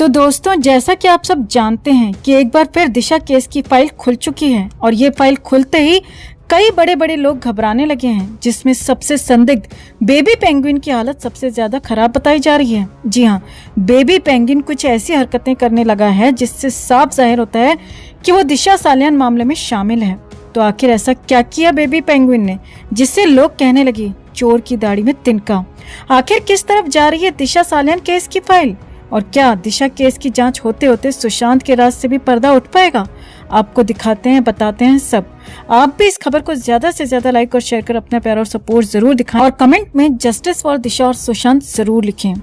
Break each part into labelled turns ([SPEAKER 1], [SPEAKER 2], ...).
[SPEAKER 1] तो दोस्तों, जैसा कि आप सब जानते हैं कि एक बार फिर दिशा केस की फाइल खुल चुकी है और ये फाइल खुलते ही कई बड़े बड़े लोग घबराने लगे हैं, जिसमें सबसे संदिग्ध बेबी पेंगुइन की हालत सबसे ज्यादा खराब बताई जा रही है। जी हाँ, बेबी पेंगुइन कुछ ऐसी हरकतें करने लगा है जिससे साफ जाहिर होता है कि वो दिशा सालियान मामले में शामिल है। तो आखिर ऐसा क्या किया बेबी पेंगुइन ने जिससे लोग कहने लगे चोर की दाढ़ी में तिनका। आखिर किस तरफ जा रही है दिशा सालियान केस की फाइल, और क्या दिशा केस की जांच होते होते सुशांत के राज से भी पर्दा उठ पाएगा? आपको दिखाते हैं, बताते हैं सब। आप भी इस खबर को ज्यादा से ज्यादा लाइक और शेयर कर अपना प्यार और सपोर्ट जरूर दिखाएं और कमेंट में जस्टिस फॉर दिशा और सुशांत जरूर लिखें।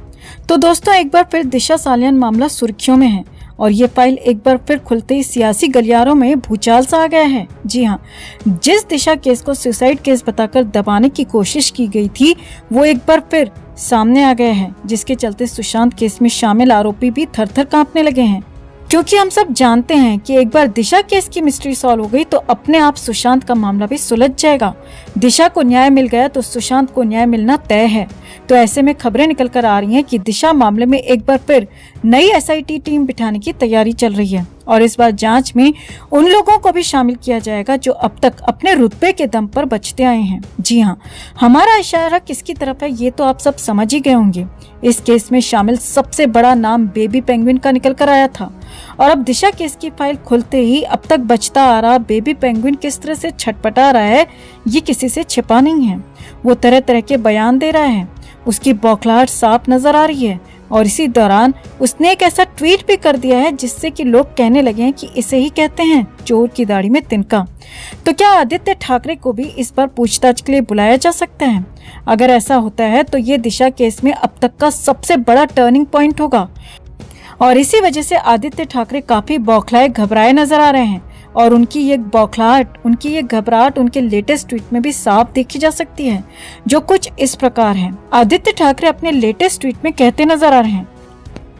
[SPEAKER 1] तो दोस्तों, एक बार फिर दिशा सालियान मामला सुर्खियों में है और ये फाइल एक बार फिर खुलते ही सियासी गलियारों में भूचाल सा आ गया है। जी हाँ, जिस दिशा केस को सुसाइड केस बताकर दबाने की कोशिश की गई थी वो एक बार फिर सामने आ गया है, जिसके चलते सुशांत केस में शामिल आरोपी भी थर-थर कांपने लगे हैं। क्योंकि हम सब जानते हैं कि एक बार दिशा केस की मिस्ट्री सॉल्व हो गई तो अपने आप सुशांत का मामला भी सुलझ जाएगा। दिशा को न्याय मिल गया तो सुशांत को न्याय मिलना तय है। तो ऐसे में खबरें निकल कर आ रही हैं कि दिशा मामले में एक बार फिर नई एसआईटी टीम बिठाने की तैयारी चल रही है और इस बार जांच में उन लोगों को भी शामिल किया जाएगा जो अब तक अपने रुतबे के दम पर बचते आए हैं। जी हाँ, हमारा इशारा किसकी तरफ है ये तो आप सब समझ ही गए होंगे। इस केस में शामिल सबसे बड़ा नाम बेबी पेंगुइन का निकल कर आया था और अब दिशा केस की फाइल खुलते ही अब तक बचता आ रहा बेबी पेंगुइन किस तरह से छटपटा रहा है ये किसी से छिपा नहीं है। वो तरह तरह के बयान दे रहा है, उसकी बौखलाहट साफ नजर आ रही है और इसी दौरान उसने एक ऐसा ट्वीट भी कर दिया है जिससे कि लोग कहने लगे हैं कि इसे ही कहते हैं चोर की दाढ़ी में तिनका। तो क्या आदित्य ठाकरे को भी इस पर पूछताछ के लिए बुलाया जा सकता है? अगर ऐसा होता है तो ये दिशा केस में अब तक का सबसे बड़ा टर्निंग पॉइंट होगा और इसी वजह से आदित्य ठाकरे काफी बौखलाए घबराए नजर आ रहे हैं और उनकी ये बौखलाहट, उनकी ये घबराहट उनके लेटेस्ट ट्वीट में भी साफ देखी जा सकती है, जो कुछ इस प्रकार है। आदित्य ठाकरे अपने लेटेस्ट ट्वीट में कहते नजर आ रहे हैं,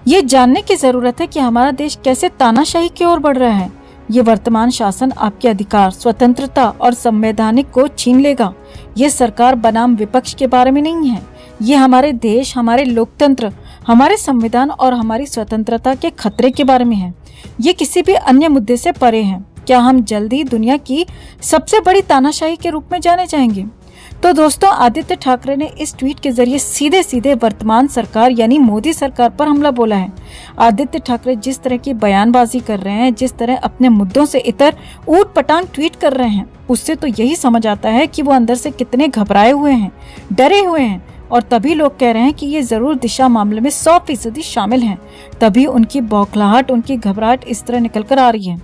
[SPEAKER 1] ये जानने की जरूरत है कि हमारा देश कैसे तानाशाही की ओर बढ़ रहा है। ये वर्तमान शासन आपके अधिकार, स्वतंत्रता और संवैधानिक को छीन लेगा। ये सरकार बनाम विपक्ष के बारे में नहीं है, ये हमारे देश, हमारे लोकतंत्र, हमारे संविधान और हमारी स्वतंत्रता के खतरे के बारे में है। ये किसी भी अन्य मुद्दे से परे है। क्या हम जल्दी दुनिया की सबसे बड़ी तानाशाही के रूप में जाने जाएंगे? तो दोस्तों, आदित्य ठाकरे ने इस ट्वीट के जरिए सीधे सीधे वर्तमान सरकार यानी मोदी सरकार पर हमला बोला है। आदित्य ठाकरे जिस तरह की बयानबाजी कर रहे हैं, जिस तरह अपने मुद्दों से इतर ऊट पटांग ट्वीट कर रहे हैं, उससे तो यही समझ आता है कि वो अंदर से कितने घबराए हुए हैं, डरे हुए हैं। और तभी लोग कह रहे हैं कि ये जरूर दिशा मामले में 100% शामिल हैं। तभी उनकी बौखलाहट, उनकी घबराहट इस तरह निकल कर आ रही है।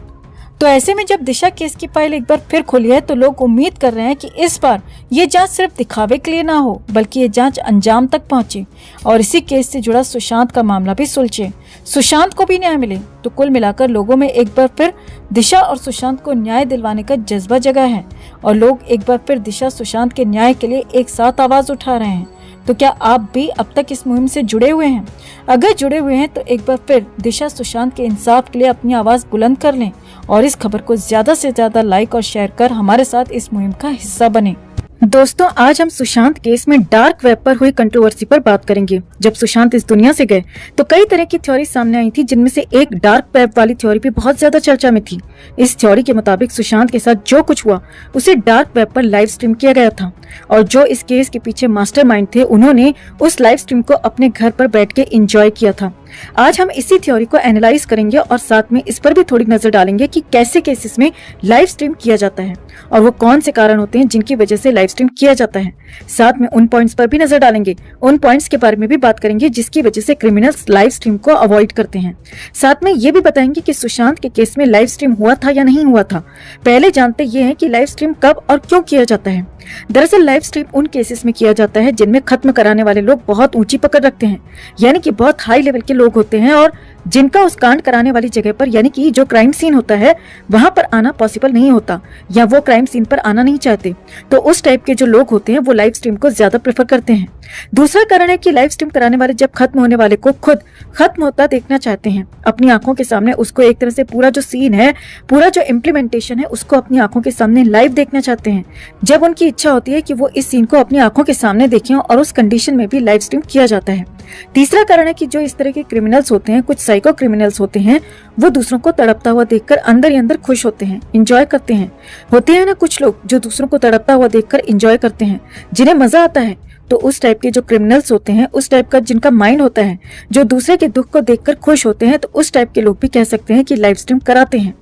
[SPEAKER 1] तो ऐसे में जब दिशा केस की फाइल एक बार फिर खुली है तो लोग उम्मीद कर रहे हैं कि इस बार ये जांच सिर्फ दिखावे के लिए ना हो, बल्कि ये जांच अंजाम तक पहुंचे और इसी केस से जुड़ा सुशांत का मामला भी सुलझे, सुशांत को भी न्याय मिले। तो कुल मिलाकर लोगों में एक बार फिर दिशा और सुशांत को न्याय दिलवाने का जज्बा जगा है और लोग एक बार फिर दिशा सुशांत के न्याय के लिए एक साथ आवाज उठा रहे हैं। तो क्या आप भी अब तक इस मुहिम से जुड़े हुए हैं? अगर जुड़े हुए हैं तो एक बार फिर दिशा सुशांत के इंसाफ के लिए अपनी आवाज बुलंद कर लें और इस खबर को ज्यादा से ज्यादा लाइक और शेयर कर हमारे साथ इस मुहिम का हिस्सा बने। दोस्तों, आज हम सुशांत केस में डार्क वेब पर हुई कंट्रोवर्सी पर बात करेंगे। जब सुशांत इस दुनिया से गए तो कई तरह की थ्योरी सामने आई थी, जिनमें से एक डार्क वेब वाली थ्योरी भी बहुत ज्यादा चर्चा में थी। इस थ्योरी के मुताबिक सुशांत के साथ जो कुछ हुआ उसे डार्क वेब पर लाइव स्ट्रीम किया गया था और जो इस केस के पीछे मास्टरमाइंड थे उन्होंने उस लाइव स्ट्रीम को अपने घर पर बैठ के एंजॉय किया था। आज हम इसी थ्योरी को एनालाइज करेंगे और साथ में इस पर भी थोड़ी नजर डालेंगे कि कैसे केसेस में लाइव स्ट्रीम किया जाता है और वो कौन से कारण होते हैं जिनकी वजह से लाइव स्ट्रीम किया जाता है। साथ में उन पॉइंट्स पर भी नजर डालेंगे, उन पॉइंट्स के बारे में भी बात करेंगे जिसकी वजह से क्रिमिनल्स लाइव स्ट्रीम को अवॉइड करते हैं। साथ में ये भी बताएंगे कि सुशांत के केस में लाइव स्ट्रीम हुआ था या नहीं हुआ था। पहले जानते ये हैं कि लाइव स्ट्रीम कब और क्यों किया जाता है। दरअसल लाइव स्ट्रीम उन केसेस में किया जाता है जिनमें खत्म कराने वाले लोग बहुत ऊंची पकड़ रखते हैं, यानी कि बहुत हाई लेवल के लोग होते हैं और जिनका उस कांड कराने वाली जगह पर यानी कि जो क्राइम सीन होता है वहां पर आना पॉसिबल नहीं होता या वो क्राइम सीन पर आना नहीं चाहते। तो उस टाइप के जो लोग होते हैं वो लाइव स्ट्रीम को ज्यादा प्रेफर करते हैं। दूसरा कारण है कि लाइव स्ट्रीम कराने वाले जब खत्म होने वाले को खुद खत्म होता देखना चाहते हैं, अपनी आंखों के सामने उसको एक तरह से पूरा जो सीन है, पूरा जो इम्प्लीमेंटेशन है उसको अपनी आंखों के सामने लाइव देखना चाहते हैं। जब उनकी इच्छा होती है कि वो इस सीन को अपनी आंखों के सामने देखें और उस कंडीशन में भी लाइव स्ट्रीम किया जाता है। तीसरा कारण है कि जो इस तरह के क्रिमिनल्स होते हैं, कुछ साइको क्रिमिनल्स होते हैं, वो दूसरों को तड़पता हुआ देखकर अंदर ही अंदर खुश होते हैं, इंजॉय करते हैं। होते हैं ना कुछ लोग जो दूसरों को तड़पता हुआ देखकर इंजॉय करते हैं, जिन्हें मजा आता है। तो उस टाइप के जो क्रिमिनल्स होते हैं, उस टाइप का जिनका माइंड होता है, जो दूसरे के दुख को देखकर खुश होते हैं, तो उस टाइप के लोग भी कह सकते हैं कि लाइव स्ट्रीम कराते हैं।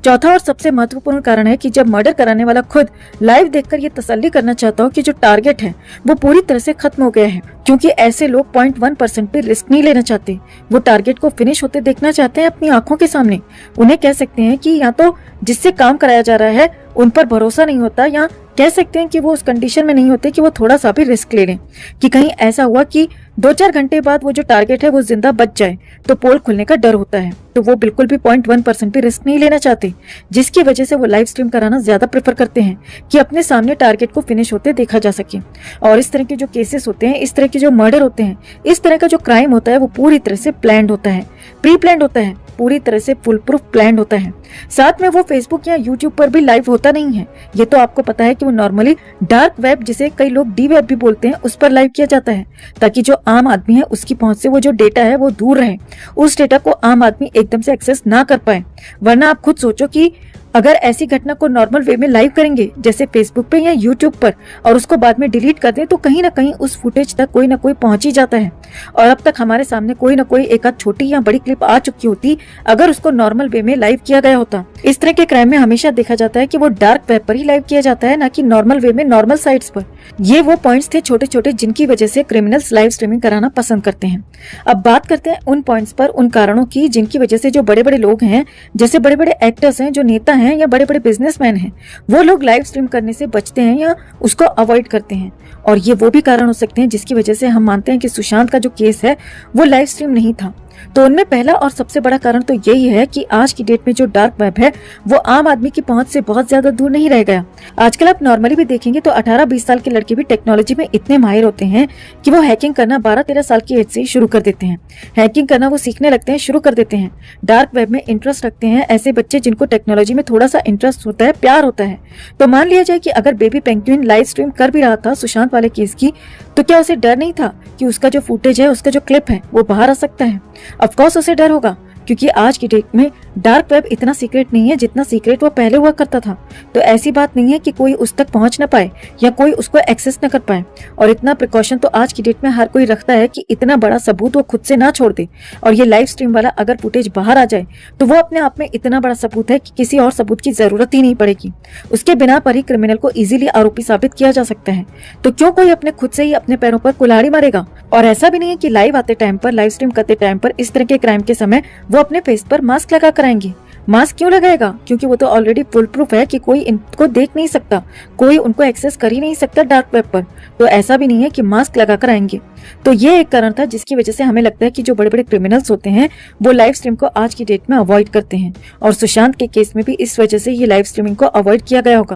[SPEAKER 1] चौथा और सबसे महत्वपूर्ण कारण है कि जब मर्डर कराने वाला खुद लाइव देखकर ये तसल्ली करना चाहता हो कि जो टारगेट है वो पूरी तरह से खत्म हो गया है, क्योंकि ऐसे लोग 0.1% भी रिस्क नहीं लेना चाहते। वो टारगेट को फिनिश होते देखना चाहते हैं अपनी आंखों के सामने। उन्हें कह सकते हैं कि या तो जिससे काम कराया जा रहा है उन पर भरोसा नहीं होता, या कह सकते हैं कि वो उस कंडीशन में नहीं होते कि वो थोड़ा सा भी रिस्क ले लें कि कहीं ऐसा हुआ कि 2-4 घंटे बाद वो जो टारगेट है वो जिंदा बच जाए, तो पोल खुलने का डर होता है। तो वो बिल्कुल भी 0.1% भी रिस्क नहीं लेना चाहते, जिसकी वजह से वो लाइव स्ट्रीम कराना ज्यादा प्रेफर करते हैं कि अपने सामने टारगेट को फिनिश होते देखा जा सके। और इस तरह के जो केसेस होते हैं, इस तरह के जो मर्डर होते हैं, इस तरह का जो क्राइम होता है, वो पूरी तरह से प्लान्ड होता है, प्री प्लान्ड होता है, पूरी तरह से फुल प्रूफ प्लान्ड होता है। साथ में वो फेसबुक या यूट्यूब पर भी लाइव होता नहीं है। ये तो आपको पता है कि वो नॉर्मली डार्क वेब, जिसे कई लोग डी वेब भी बोलते हैं, उस पर लाइव किया जाता है, ताकि जो आम आदमी है उसकी पहुंच से वो जो डेटा है वो दूर रहे, उस डेटा को आम आदमी एकदम से एक्सेस ना कर पाए। वरना आप खुद सोचो कि अगर ऐसी घटना को नॉर्मल वे में लाइव करेंगे, जैसे फेसबुक पे या यूट्यूब पर, और उसको बाद में डिलीट कर दें, तो कहीं ना कहीं उस फुटेज तक कोई ना कोई पहुंच ही जाता है। और अब तक हमारे सामने कोई ना कोई एक आध छोटी या बड़ी क्लिप आ चुकी होती अगर उसको नॉर्मल वे में लाइव किया गया होता। इस तरह के क्राइम में हमेशा देखा जाता है कि वो डार्क वेब पर ही लाइव किया जाता है, ना कि नॉर्मल वे में नॉर्मल साइट्स पर। ये वो पॉइंट्स थे छोटे छोटे जिनकी वजह से क्रिमिनल्स लाइव स्ट्रीमिंग कराना पसंद करते हैं। अब बात करते हैं उन पॉइंट्स पर, उन कारणों की जिनकी वजह से जो बड़े बड़े लोग हैं, जैसे बड़े बड़े एक्टर्स हैं, जो नेता हैं या बड़े बड़े बिजनेसमैन हैं, वो लोग लाइव स्ट्रीम करने से बचते हैं या उसको अवॉइड करते हैं। और ये वो भी कारण हो सकते हैं जिसकी वजह से हम मानते हैं कि सुशांत का जो केस है वो लाइव स्ट्रीम नहीं था। तो उनमें पहला और सबसे बड़ा कारण तो यही है कि आज की डेट में जो डार्क वेब है वो आम आदमी की पहुंच से बहुत ज्यादा दूर नहीं रह गया। आजकल आप नॉर्मली भी देखेंगे तो 18-20 साल के लड़के भी टेक्नोलॉजी में इतने माहिर होते हैं कि वो हैकिंग करना 12-13 साल की एज से ही शुरू कर देते हैं। हैकिंग करना वो सीखने लगते हैं, शुरू कर देते हैं। डार्क वेब में इंटरेस्ट रखते हैं ऐसे बच्चे जिनको टेक्नोलॉजी में थोड़ा सा इंटरेस्ट होता है, प्यार होता है। तो मान लिया जाए कि अगर बेबी पेंगुइन लाइव स्ट्रीम कर भी रहा था सुशांत वाले केस की, तो क्या उसे डर नहीं था कि उसका जो फुटेज है, उसका जो क्लिप है वो बाहर आ सकता है? ऑफ कोर्स उसे डर होगा, क्योंकि आज की डेट में डार्क वेब इतना सीक्रेट नहीं है जितना सीक्रेट वो पहले हुआ करता था। तो ऐसी बात नहीं है कि कोई उस तक पहुंच ना पाए या कोई उसको एक्सेस न कर पाए। और इतना प्रिकॉशन तो आज की डेट में हर कोई रखता है कि इतना बड़ा सबूत वो खुद से ना छोड़ दे। और ये लाइव स्ट्रीम वाला अगर फुटेज बाहर आ जाए तो वो अपने आप में इतना बड़ा सबूत है कि किसी और सबूत की जरूरत ही नहीं पड़ेगी। उसके बिना पर ही क्रिमिनल को इजीली आरोपी साबित किया जा सकता है। तो क्यों कोई अपने खुद से ही अपने पैरों पर कुल्हाड़ी मारेगा? और ऐसा भी नहीं है कि लाइव आते टाइम पर, लाइव स्ट्रीम करते टाइम पर इस तरह के क्राइम के समय वो अपने फेस पर मास्क लगा कर आएंगे। मास्क क्यों लगाएगा? क्योंकि वो तो ऑलरेडी फुल प्रूफ है कि कोई इनको देख नहीं सकता, कोई उनको एक्सेस कर ही नहीं सकता डार्क वेब पर। तो ऐसा भी नहीं है कि मास्क लगा कर आएंगे। तो ये एक कारण था जिसकी वजह से हमें लगता है कि जो बड़े बड़े क्रिमिनल्स होते हैं वो लाइव स्ट्रीम को आज की डेट में अवॉइड करते हैं। और सुशांत के केस में भी इस वजह से ये लाइव स्ट्रीमिंग को अवॉइड किया गया होगा।